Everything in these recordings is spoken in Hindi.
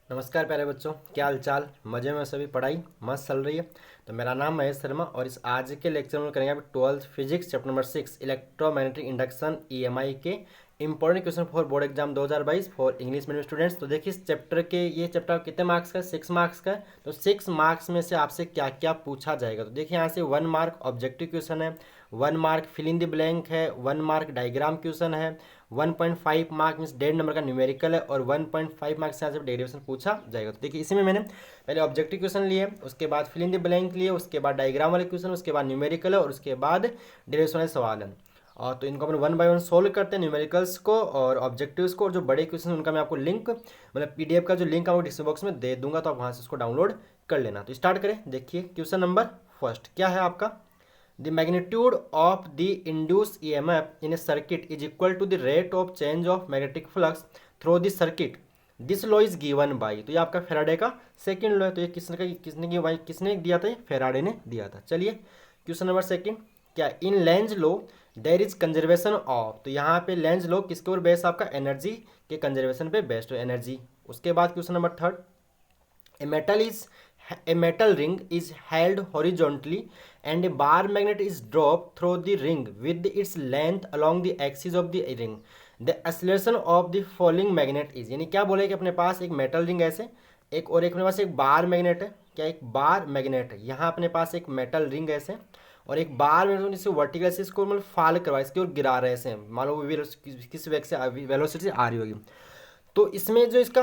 नमस्कार प्यारे बच्चों, क्या हाल चाल। मज़े में सभी, पढ़ाई मस्त चल रही है। तो मेरा नाम महेश शर्मा और इस आज के लेक्चर में करेंगे अभी 12th physics chapter number 6 electromagnetic induction EMI के important question for board exam 2022 for English medium students. तो देखिए इस चैप्टर के ये चैप्टर कितने मार्क्स का है, 6 मार्क्स का है। तो 6 मार्क्स में से आपसे क्या क्या पूछा जाएगा। तो देखिए यहाँ से 1 मार्क ऑब्जेक्टिव क्वेश्चन है, 1 mark fill in the blank है, 1 मार्क डायग्राम क्वेश्चन है, 1.5 मार्क मीन्स 1.5 नंबर का न्यूमेरिकल है और 1.5 मार्क्स से यहाँ से डेरिवेशन पूछा जाएगा। तो देखिए इसी में मैंने पहले ऑब्जेक्टिव क्वेश्चन लिए, उसके बाद फिल इन द ब्लैंक लिए, उसके बाद डायग्राम वाले क्वेश्चन, उसके बाद न्यूमेरिकल है और उसके बाद डेरिवेशन वाले सवाल है। और तो इनको अपन 1 बाय 1 सोल्व करते हैं, न्यूमेरिकल्स को और ऑब्जेक्टिव्स को। और जो बड़े क्वेश्चन उनका मैं आपको लिंक मतलब पीडीएफ का जो लिंक आपको डिस्क्रिप्शन बॉक्स में दे दूंगा, तो आप वहाँ से उसको डाउनलोड कर लेना। तो स्टार्ट करें। देखिए क्वेश्चन नंबर फर्स्ट क्या है आपका। The magnitude of the induced EMF in a circuit is equal to the rate of change of magnetic flux through the circuit. This law is given by, तो ये आपका फेराडे का सेकंड लॉ है। तो ये किसने दिया था, ये फेराडे ने दिया था। चलिए क्वेश्चन नंबर सेकंड क्या, in Lenz law there is conservation of. तो यहाँ पे लेंज लो किसके ऊपर बेस्ड, आपका एनर्जी के कंजर्वेशन पे बेस्ड है, एनर्जी। उसके बाद question number third, a metal ring is held horizontally and a bar magnet is dropped through the ring with its length along the axis of the ring. The acceleration of the falling magnet is, यानी क्या बोले कि अपने पास एक मेटल रिंग ऐसे एक और एक अपने पास एक बार मैग्नेट है। क्या एक बार मैग्नेट है, यहाँ अपने पास एक मेटल रिंग ऐसे और एक बार मैग्नेट इसको वर्टिकल से इसको मतलब फाल करवा इसकी ओर गिरा रहे हैं। मान लो किस वेग से वेलोसिटी से आ रही होगी। तो इसमें जो इसका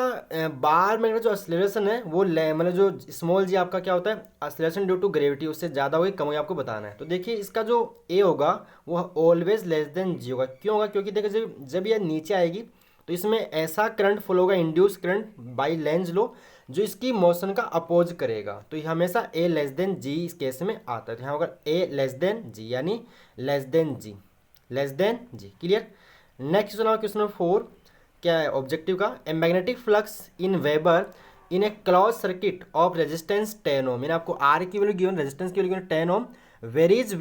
बार में जो एक्सेलरेशन है वो मतलब जो स्मॉल जी आपका क्या होता है, एक्सेलरेशन ड्यू टू ग्रेविटी, उससे ज़्यादा होगी कम होगी आपको बताना है। तो देखिए इसका जो ए होगा वो ऑलवेज लेस देन जी होगा। क्यों होगा, क्योंकि देखिए जब ये नीचे आएगी तो इसमें ऐसा करंट फ्लो होगा, induce current by Lenz law, जो इसकी मोशन का अपोज करेगा। तो ये हमेशा ए लेस देन जी इस केस में आता है। तो यहाँ होगा ए लेस देन जी, यानी less than G, less than G. Clear. Next question number 4 क्या है ऑब्जेक्टिव का, a magnetic flux in weber in a close circuit of resistance 10 ohm. मैंने आपको आर की वैल्यू गिवन, रेजिस्टेंस की value given 10 ohm, varies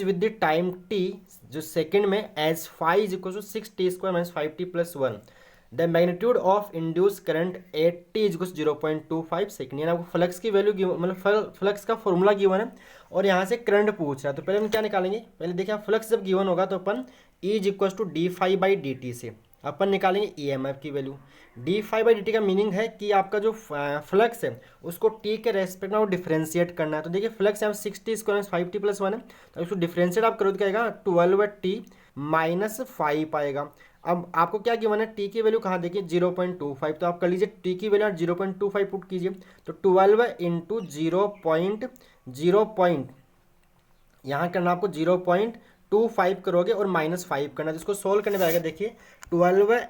with the time t जो सेकंड में as five is equal to 6t² minus 5t+1। The magnitude of induce current at t is equal 0.25 second. यानी आपको फ्लक्स की वैल्यू गिवन, मतलब फ्लक्स का फॉर्मूला गिवन है और यहाँ से करंट पूछ रहा है। तो पहले हम क्या निकालेंगे, पहले देखिए फ्लक्स जब गिवन होगा तो अपन इज इक्वल टू d∅/dt से अपन निकालेंगे ईएमएफ की वैल्यू। d∅/dt का मीनिंग है कि आपका जो फ्लक्स है उसको t के रेस्पेक्ट में डिफ्रेंशिएट करना है। तो देखिए फ्लक्स यहाँ 6t² 5t+1 है, तो इसको डिफ्रेंशिएट आप करो तो क्या आएगा 12t-5 आएगा। अब आपको क्या गिवन है, t की वैल्यू कहाँ देखिए 0.25, तो आप कर लीजिए t की वैल्यू 0.25 पुट कीजिए। तो 12 इंटू 0.0 यहाँ करना आपको 0.25 करोगे और -5 करना, तो इसको सोल्व करने में आएगा। देखिए 12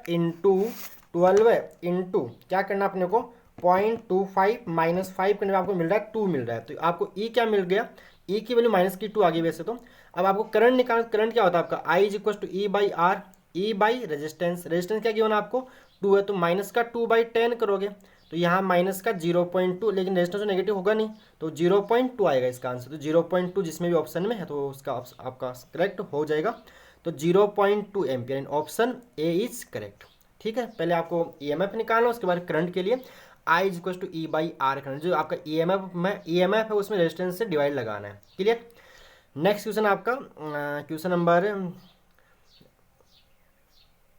इंटू क्या करना अपने को 0.25 -5 करने में आपको मिल रहा है 2 मिल रहा है। तो आपको ई क्या मिल गया, ई की वैल्यू -2 आ गई वैसे तो। अब आपको करंट निकाल, करंट क्या होता है आपका I is equal to E/R, E by resistance, resistance क्या गिवन आपको 2 है, तो -2/10 करोगे तो यहाँ -0.2, लेकिन रेजिस्टेंस तो नेगेटिव होगा नहीं, तो 0.2 आएगा इसका आंसर। तो 0.2 जिसमें भी ऑप्शन में है तो उसका आपका करेक्ट हो जाएगा। तो 0.2 ampere, option A is correct. ठीक है, पहले आपको ईएमएफ निकालना, उसके बाद करंट के लिए I is equal to E/R current, जो आपका ईएमएफ है उसमें रेजिस्टेंस से डिवाइड लगाना है। क्लियर। नेक्स्ट क्वेश्चन आपका क्वेश्चन नंबर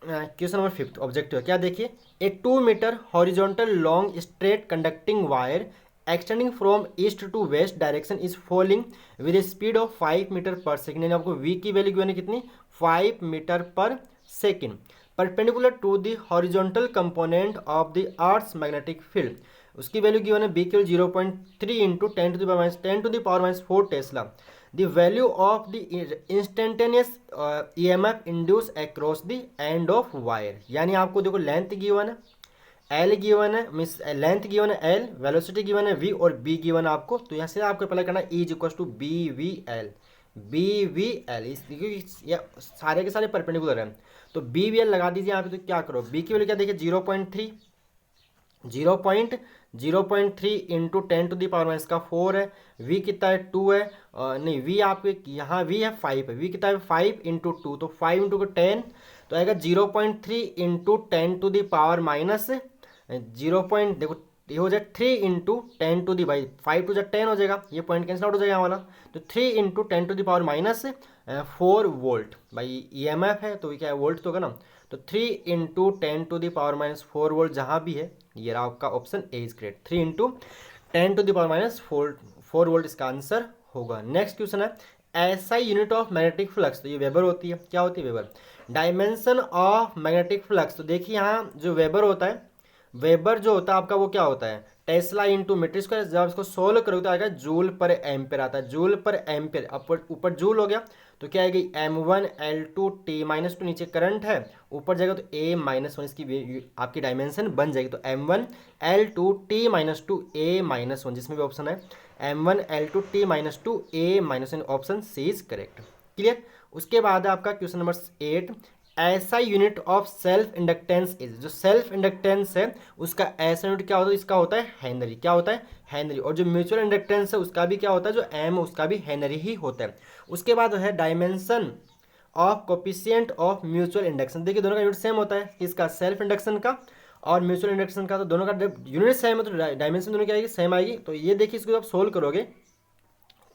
5 ऑब्जेक्टिव क्या देखिए, a 2 meter horizontal long straight conducting wire extending from east to west direction is falling with a speed of 5 meter per second. यानी आपको v की वैल्यू गिवन है कितनी 5 meter per second, perpendicular to the horizontal component of the earth's magnetic field. उसकी वैल्यू गिवन है b की वैल्यू 0.3 into 10⁻⁴ tesla. The value of the instantaneous EMF induced across the end of wire। यानी आपको देखो लेंथ गिवन है L गिवन है, मीन्स लेंथ गिवन है L, वेलोसिटी गिवन है V और B गिवन है आपको। तो यहाँ से आपको अप्लाई करना E is equal to BVL, ये सारे के सारे परपेंडिकुलर हैं तो BVL लगा दीजिए यहाँ पे। तो क्या करो B की वैल्यू क्या देखिए 0.3 इंटू 10⁻⁴ है, V कितना है 2 है, नहीं V आपके यहाँ V है 5 है, V कितना है 5 इंटू 2, तो 5 इंटू 10 तो आएगा 0.3 इंटू 10⁻⁻⁴ देखो ये हो जाए 3 × 10⁻5 टू 10 हो जाएगा, ये पॉइंट कैंसिल आउट हो जाएगा वाला। तो 3 × 10⁻⁻4 वोल्ट भाई ईएमएफ है तो ये क्या है, वोल्ट तो होगा ना। तो 3 × 10⁻⁻4 वोल्ट जहाँ भी है, ये रहा आपका option A is correct. 3 × 10⁻⁴ volt इसका आंसर होगा। नेक्स्ट क्वेश्चन है SI unit of magnetic flux, तो ये वेबर होती है। क्या होती है weber? Dimension of magnetic flux, तो देखिए यहाँ जो वेबर होता है, वेबर जो होता है आपका वो क्या होता है, टेस्ला इंटू मीटर स्क्वायर। जब इसको सोल्व करोगे तो आएगा जूल पर एम्पेयर आता है, जूल पर एम्पेयर, ऊपर जूल हो गया तो क्या आएगी M1L2T-2, नीचे करंट है, ऊपर जाएगा तो A-1 इसकी आपकी डायमेंशन बन जाएगी। तो M1L2T-2 A-1, जिसमें भी ऑप्शन है M1L2T-2 A-1, option C is correct. Clear. उसके बाद है आपका क्वेश्चन नंबर 8, ऐसा unit of self inductance is, जो सेल्फ इंडक्टेंस है उसका ऐसा यूनिट क्या होता है, इसका होता है हेनरी। क्या होता है? हेनरी। और जो म्यूचुअल इंडक्टेंस है उसका भी क्या होता है, जो एम उसका भी हेनरी ही होता है। उसके बाद है dimension of coefficient of mutual induction. देखिए दोनों का यूनिट सेम होता है, इसका सेल्फ इंडक्शन का और म्यूचुअल इंडक्शन का, तो दोनों का यूनिट सेम है तो डायमेंशन दोनों क्या आएगी, सेम आएगी। तो ये देखिए इसको आप सोल्व करोगे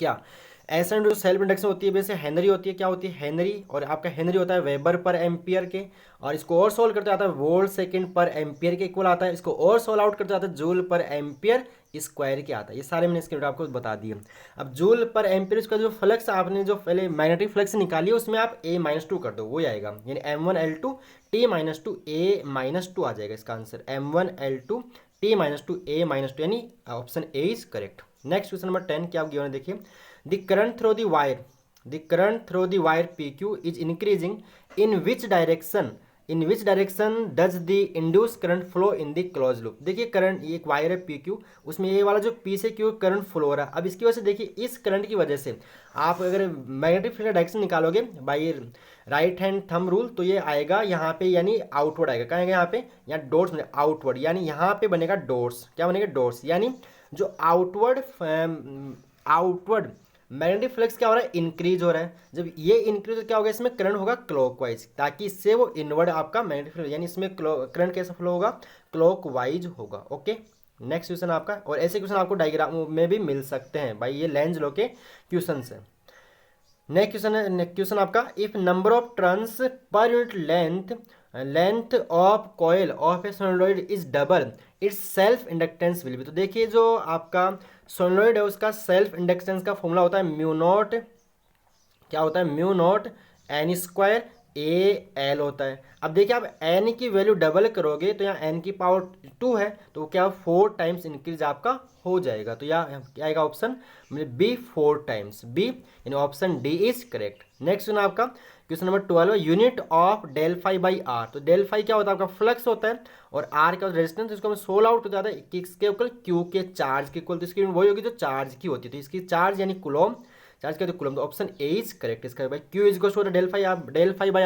क्या, ऐसा जो सेल्फ इंडक्शन होती है वैसे हेनरी होती है। क्या होती है? हेनरी। और आपका हेनरी होता है वेबर पर एम्पियर के, और इसको और सोल्व करते आता है वोल्ट सेकंड पर एम्पियर के इक्वल आता है। इसको और सोल्व आउट करते आता है जूल पर एम्पियर स्क्वायर के आता है। ये सारे मैंने इसके आपको बता दिए। अब जूल पर एम्पियर स्क्वायर जो फ्लक्स आपने जो पहले मैग्नेटिक फ्लक्स निकाली है उसमें आप A-2 कर दो, वही आएगा, यानी M1L2T-2 A-2 आ जाएगा इसका आंसर, M1L2T-2 A-2, यानी option A is correct. Next question number 10 क्या आप गिवन है देखिए, the current through the wire PQ is increasing in which direction does the induced current flow in the closed loop। देखिए करंट, ये एक वायर है PQ, उसमें ये वाला जो P से Q करंट फ्लो हो रहा है। अब इसकी वजह से देखिए, इस करंट की वजह से आप अगर मैग्नेटिक फील्ड का डायरेक्शन निकालोगे by right hand thumb rule, तो ये आएगा यहाँ पे, यानी आउटवर्ड आएगा। कहाँ आएगा? यहाँ पे, यहाँ डोट्स बने आउटवर्ड, यानी यहाँ पे बनेगा डोट्स। क्या बनेगा? डोट्स। यानी जो आउटवर्ड मैग्नेटिक फ्लक्स क्या हो रहा है, इंक्रीज हो रहा है। जब ये इंक्रीज क्या होगा, इसमें करंट होगा क्लॉकवाइज, ताकि इससे वो इनवर्ड आपका मैग्नेटिक फ्लक्स, यानी इसमें करंट कैसा फ्लो होगा, क्लॉकवाइज होगा। ओके। नेक्स्ट क्वेश्चन आपका, और ऐसे क्वेश्चन आपको डायग्राम में भी मिल सकते हैं भाई, ये लेंज लो के क्वेश्चन है। नेक्स्ट क्वेश्चन आपका, if number of turns per unit length of coil of A solenoid is double, it's self inductance will be. तो देखिए जो आपका सोलेनोइड है उसका सेल्फ इंडक्टेंस का फॉर्मूला होता है म्यू नॉट, क्या होता है, mu not an square A L होता है। अब देखिए आप एन की वैल्यू डबल करोगे तो यहाँ एन की पावर 2 है, तो क्या 4 टाइम्स इंक्रीज आपका हो जाएगा। तो यहाँ क्या आएगा ऑप्शन बी, 4 टाइम्स बी, यानी option D is correct. Next question आपका question number 12, unit of del phi by R. तो डेल फाई क्या होता है, आपका फ्लक्स होता है, और आर का रेजिस्टेंस, तो इसको हमें सोल्व आउट हो जाता है किसके इक्वल, क्यू के चार्ज के इक्वल। तो इसकी वही होगी जो चार्ज की होती है, तो इसकी चार्ज यानी कुलॉम, चार्ज क्या, तो कुलम। तो ऑप्शन ए इज करेक्ट इसका भाई। Q is gauss del phi R, del phi by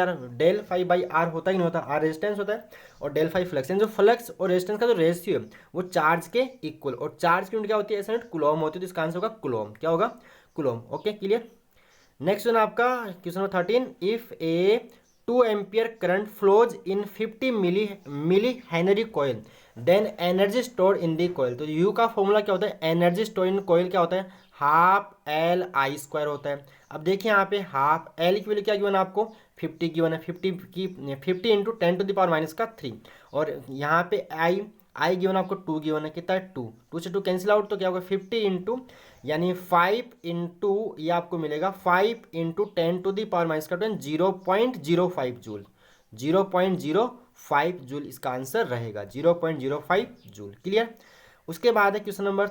R होता ही नहीं होता, आर रेजिस्टेंस होता है और डेल फाई फ्लक्स, यानी जो फ्लक्स और रेजिस्टेंस का जो रेशियो है वो चार्ज के इक्वल, और चार्ज की यूनिट क्या होती है, ऐसा यूनिट कुलॉम होती है। तो इसका आंसर होगा कुलॉम। क्या होगा? Coulomb. Okay clear. Next question आपका question number 13, if a 2 ampere current flows in 50 milli henry coil, then energy store in the coil. तो यू का फॉर्मूला क्या होता है, एनर्जी स्टोर इन कॉइल क्या होता है, हाफ एल आई स्क्वायर होता है। अब देखिए यहाँ पे हाफ एल की वैल्यू क्या गिवन है आपको, 50 गिवन है, 50 इंटू 10⁻³ और यहाँ पे आई गिवन आपको 2 गिवन है, कितना है 2, 2 से 2 कैंसिल आउट, तो क्या होगा 50 इंटू, यानी 5 इंटू, ये आपको मिलेगा 5 इंटू 10⁻⁻10 0.05 जूल, 0.05 जूल इसका आंसर रहेगा, 0.05 जूल। क्लियर। उसके बाद है question number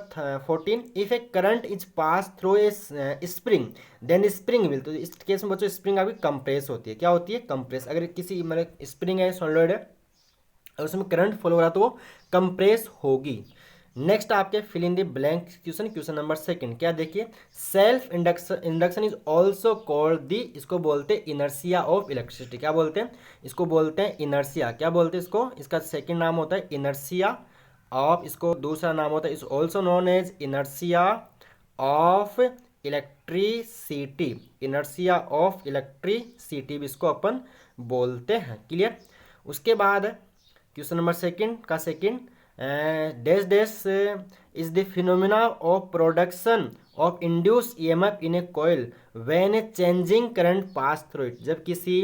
14, if a current is pass through a spring then spring will. तो इस केस में बच्चों स्प्रिंग आपकी कंप्रेस होती है। क्या होती है? कंप्रेस। अगर किसी मतलब स्प्रिंग है, सोलिनॉइड है, और उसमें करंट फ्लो हो रहा तो वो कंप्रेस होगी। नेक्स्ट आपके fill in the blank question number 2, क्या देखिए, self induction is also called the, इसको बोलते हैं इनर्सिया ऑफ इलेक्ट्रिसिटी। क्या बोलते हैं? इसको बोलते हैं इनर्सिया। क्या बोलते हैं इसको? इसका सेकंड नाम होता है इनर्सिया ऑफ, इसको दूसरा नाम होता है is also known as inertia of electricity, inertia of electricity भी इसको अपन बोलते हैं। क्लियर। उसके बाद क्वेश्चन नंबर 2 का second, dash dash is the phenomena of production of induce EMF in A coil when a changing current pass through it. जब किसी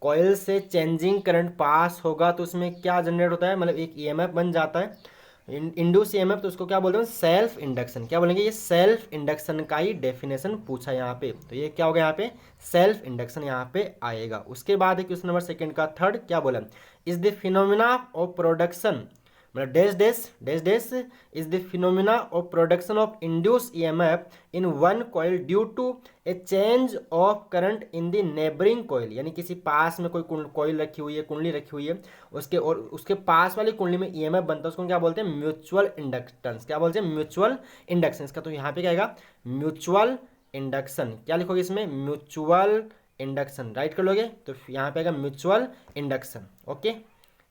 कॉइल से चेंजिंग करंट पास होगा तो उसमें क्या जनरेट होता है, मतलब एक ईएमएफ बन जाता है इंड्यूस ईएमएफ। तो उसको क्या बोलते हैं, सेल्फ इंडक्शन। क्या बोलेंगे, ये सेल्फ इंडक्शन का ही डेफिनेशन पूछा यहाँ पे, तो ये क्या होगा यहाँ पे, सेल्फ इंडक्शन यहाँ पे आएगा। उसके बाद क्वेश्चन नंबर सेकंड का थर्ड क्या बोला, is the phenomena of production, मतलब dash dash dash dash is the phenomena of production of induce EMF in one coil due to a change of current in the neighbouring coil. यानी किसी पास में कोई कॉइल रखी हुई है, कुंडली रखी हुई है, उसके और उसके पास वाली कुंडली में ईएमएफ बनता है, उसको क्या बोलते हैं, म्यूचुअल इंडक्टेंस। क्या बोलते हैं, म्यूचुअल इंडक्शन। इसका तो यहाँ पे क्या आएगा, म्यूचुअल इंडक्शन। क्या लिखोगे इसमें, म्यूचुअल इंडक्शन, राइट कर लोगे तो यहाँ पे आएगा mutual induction. Okay,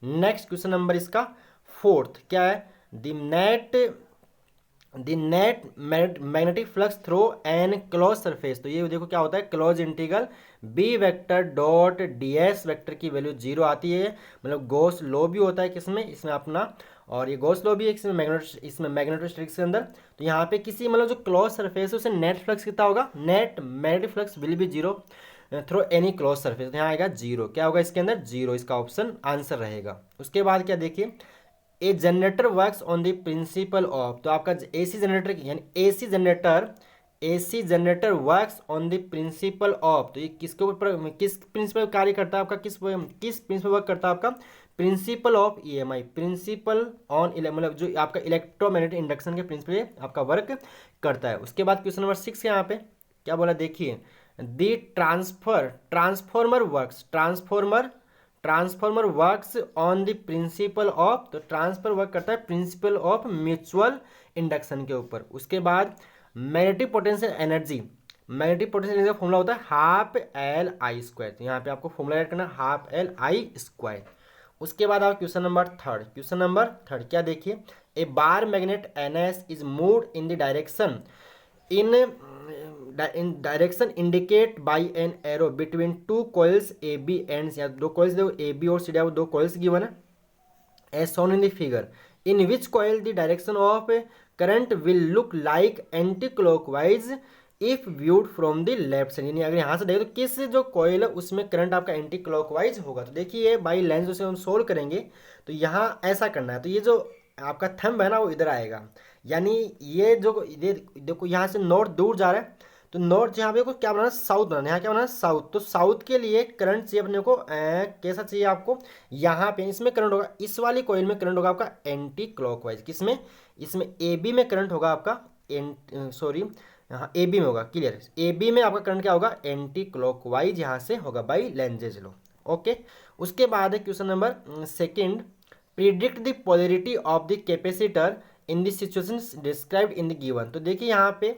next question number इसका फोर्थ क्या है, the net magnetic flux through an close surface. तो ये देखो क्या होता है, close integral B vector dot D S vector की वैल्यू 0 आती है, मतलब गॉस लॉ भी होता है किसमें, इसमें अपना, और ये गॉस लॉ भी है इसमें मैग्नेटोस्टैटिक्स के अंदर। तो यहाँ पे किसी मतलब जो क्लोज सरफेस है उसे नेट फ्लक्स कितना होगा, net magnetic flux will be 0 through any close surface. यहाँ आएगा 0, क्या होगा इसके अंदर 0, इसका ऑप्शन आंसर रहेगा। उसके बाद क्या देखिए, a generator works on the principle of. तो आपका एसी जनरेटर यानी AC generator works on the principle of. तो ये किसके ऊपर, किस प्रिंसिपल कार्य करता है आपका, किस प्रिंसिपल वर्क करता है आपका, principle of EMI, principal on मतलब जो आपका इलेक्ट्रोमैग्नेटिक इंडक्शन के प्रिंसिपल आपका वर्क करता है। उसके बाद क्वेश्चन नंबर 6 यहाँ पे क्या बोला देखिए, the transformer works on the principle of. तो ट्रांसफर वर्क करता है प्रिंसिपल ऑफ म्यूचुअल इंडक्शन के ऊपर। उसके बाद मैग्नेटिक पोटेंशियल एनर्जी का फॉर्मूला होता है हाफ एल आई स्क्वायर। तो यहाँ पे आपको फॉर्मूला ऐड करना हाफ एल आई स्क्वायर। उसके बाद आप क्वेश्चन नंबर थर्ड क्या देखिए, a bar magnet N S is moved in the direction in direction indicate by an arrow between two coils A B and, या दो कॉइल्स देखो ए बी और सी डी, दो कॉइल्स गिवन है as shown in the figure, in which coil the direction of current will look like anti clockwise if viewed from the left side. यानी अगर यहाँ से देखें तो किस जो कॉइल है उसमें करंट आपका एंटी क्लॉकवाइज होगा। तो देखिए बाई लेंस से हम सोल्व करेंगे तो यहाँ ऐसा करना है, तो ये जो आपका थंब है ना वो इधर आएगा, यानी ये जो देखो यहाँ से नॉर्थ दूर जा रहा है, तो नॉर्थ यहाँ पे को क्या बनाना है, साउथ बनाना है। यहाँ क्या बनाना है, साउथ। तो साउथ के लिए करंट चाहिए अपने को कैसा चाहिए आपको, यहाँ पे इसमें करंट होगा, इस वाली कॉइल में करंट होगा आपका एंटी क्लॉकवाइज। किसमें, इसमें ए बी में करंट होगा आपका हाँ ए बी में होगा, क्लियर, ए बी में आपका करंट क्या होगा, एंटी क्लॉकवाइज यहाँ से होगा बाई लेंजेज लो। ओके, उसके बाद है question number second, predict the polarity of the capacitor in the situation described in the given. तो देखिए यहाँ पे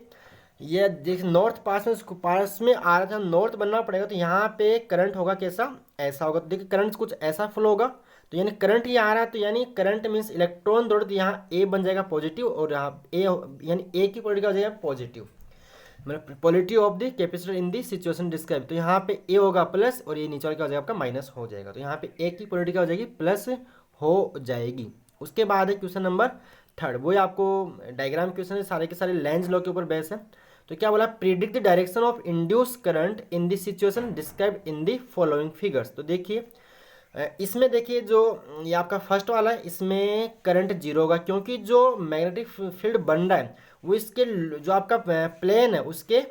ये देख नॉर्थ पास में आ रहा था, नॉर्थ बनना पड़ेगा, तो यहाँ पे करंट होगा कैसा, ऐसा होगा। तो देखिए करंट कुछ ऐसा फ्लो होगा, तो यानी करंट ये आ रहा है, तो यानी करंट मीन्स इलेक्ट्रॉन दौड़, तो यहाँ ए बन जाएगा पॉजिटिव, और यहाँ ए यानी ए की पोलैरिटी हो जाएगा पॉजिटिव, मतलब polarity of the capacitor in the situation describe. तो यहाँ पे ए होगा प्लस और ये नीचे वाला क्या हो जाएगा आपका माइनस हो जाएगा। तो यहाँ पे ए की पोलैरिटी क्या हो जाएगी, प्लस हो जाएगी। उसके बाद है क्वेश्चन नंबर थर्ड, वो आपको डायग्राम क्वेश्चन है, सारे के सारे लेंज लॉ के ऊपर बेस है। तो क्या बोला, predict the direction of induce current in the situation describe in the following figures. तो देखिए इसमें देखिए जो ये आपका फर्स्ट वाला है, इसमें करंट 0 होगा, क्योंकि जो मैग्नेटिक फील्ड बन रहा है वो इसके जो आपका प्लेन है उसके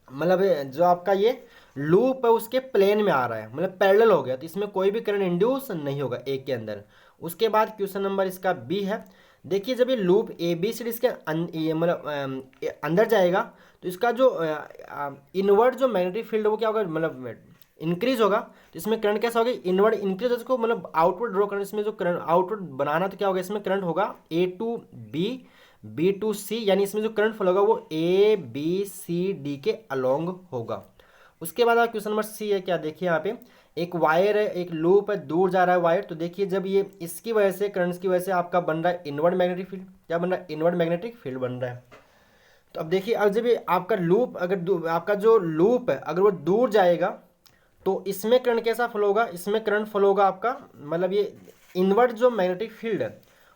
मतलब जो आपका ये लूप है उसके प्लेन में आ रहा है, मतलब पैरेलल हो गया, तो इसमें कोई भी करंट इंड्यूस नहीं होगा ए के अंदर। उसके बाद क्वेश्चन नंबर इसका बी है, देखिए जब ये loop A B C D इसके मतलब अंदर जाएगा तो इसका जो इनवर्ड जो मैग्नेटिक फील्ड है वो क्या होगा, मतलब इंक्रीज होगा। तो इसमें करंट कैसा होगा, इनवर्ड इंक्रीज हो, इसको मतलब आउटवर्ड ड्रॉ करना, इसमें जो करंट आउटवर्ड बनाना, तो क्या होगा इसमें करंट होगा ए टू बी, बी टू सी, यानी इसमें जो करंट फ्लो होगा वो ए बी सी डी के अलोंग होगा। उसके बाद क्वेश्चन नंबर सी है, क्या देखिए यहाँ पे एक वायर है, एक लूप है, दूर जा रहा है वायर। तो देखिए जब ये इसकी वजह से करंट्स की वजह से आपका बन रहा है इनवर्ड मैग्नेटिक फील्ड, क्या बन रहा है, इनवर्ड मैग्नेटिक फील्ड बन रहा है। तो अब देखिए अब जब ये आपका लूप अगर आपका जो लूप है अगर वो दूर जाएगा तो इसमें करंट कैसा फ्लो होगा, इसमें करंट फ्लो होगा आपका मतलब ये इनवर्ड जो मैग्नेटिक फील्ड है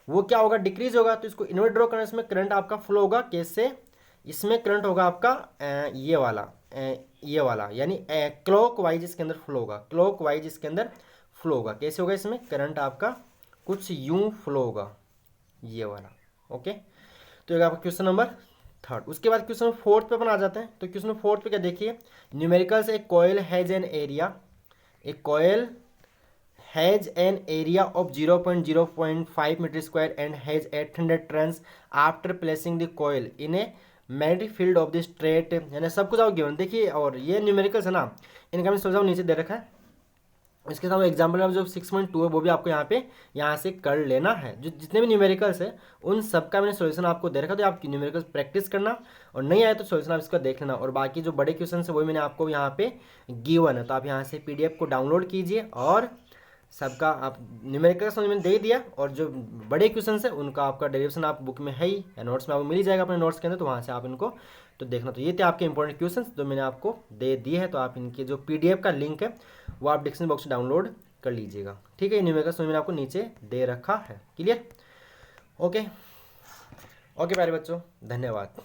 वो क्या होगा, डिक्रीज होगा। तो इसको इनवर्ट ड्रॉ करना, इसमें करंट आपका फ्लो होगा कैसे, इसमें करंट होगा आपका ये वाला यानी क्लॉक वाइज इसके अंदर फ्लो होगा, क्लॉक वाइज इसके अंदर फ्लो होगा। कैसे होगा, इसमें करंट आपका कुछ यूं फ्लो होगा, ये वाला। ओके, तो ये आपका क्वेश्चन नंबर थर्ड। उसके बाद क्वेश्चन फोर्थ पे अपन आ जाते हैं। तो क्वेश्चन फोर्थ पे क्या देखिए, न्यूमेरिकल से, एक कॉयल हैज एन एरिया, एक coil has an area of 0.05 metre square and has 800 turns after placing the coil in a magnetic field of the straight, यानी सब कुछ आप गिवन देखिए। और ये न्यूमेरिकल्स है ना, इनका मैं सोचा नीचे दे रखा है। इसके साथ एग्जाम्पल में जो 6.2 है वो भी आपको यहाँ से कर लेना है। जो जितने भी न्यूमेरिकल्स है उन सब का मैंने सॉल्यूशन आपको दे रखा, तो आप न्यूमेरिकल्स प्रैक्टिस करना, और नहीं आए तो सॉल्यूशन आप इसका देख लेना। और बाकी जो बड़े क्वेश्चन है वही मैंने आपको यहाँ पे गिवन है, तो आप यहाँ से PDF को डाउनलोड कीजिए और सबका आप न्यूमेरिकल समझ में दे दिया। और जो बड़े क्वेश्चन है उनका आपका डेरिवेशन आप बुक में है ही या नोट्स में आपको मिल ही जाएगा अपने नोट्स के अंदर, तो वहाँ से आप इनको तो देखना। तो ये थे आपके इंपॉर्टेंट क्वेश्चन जो मैंने आपको दे दिए हैं। तो आप इनके जो PDF का लिंक है वो आप डिस्क्रिप्शन बॉक्स में डाउनलोड कर लीजिएगा। ठीक है, न्यूमेरिकल समझ में आपको नीचे दे रखा है। क्लियर? ओके ओके प्यारे बच्चों, धन्यवाद।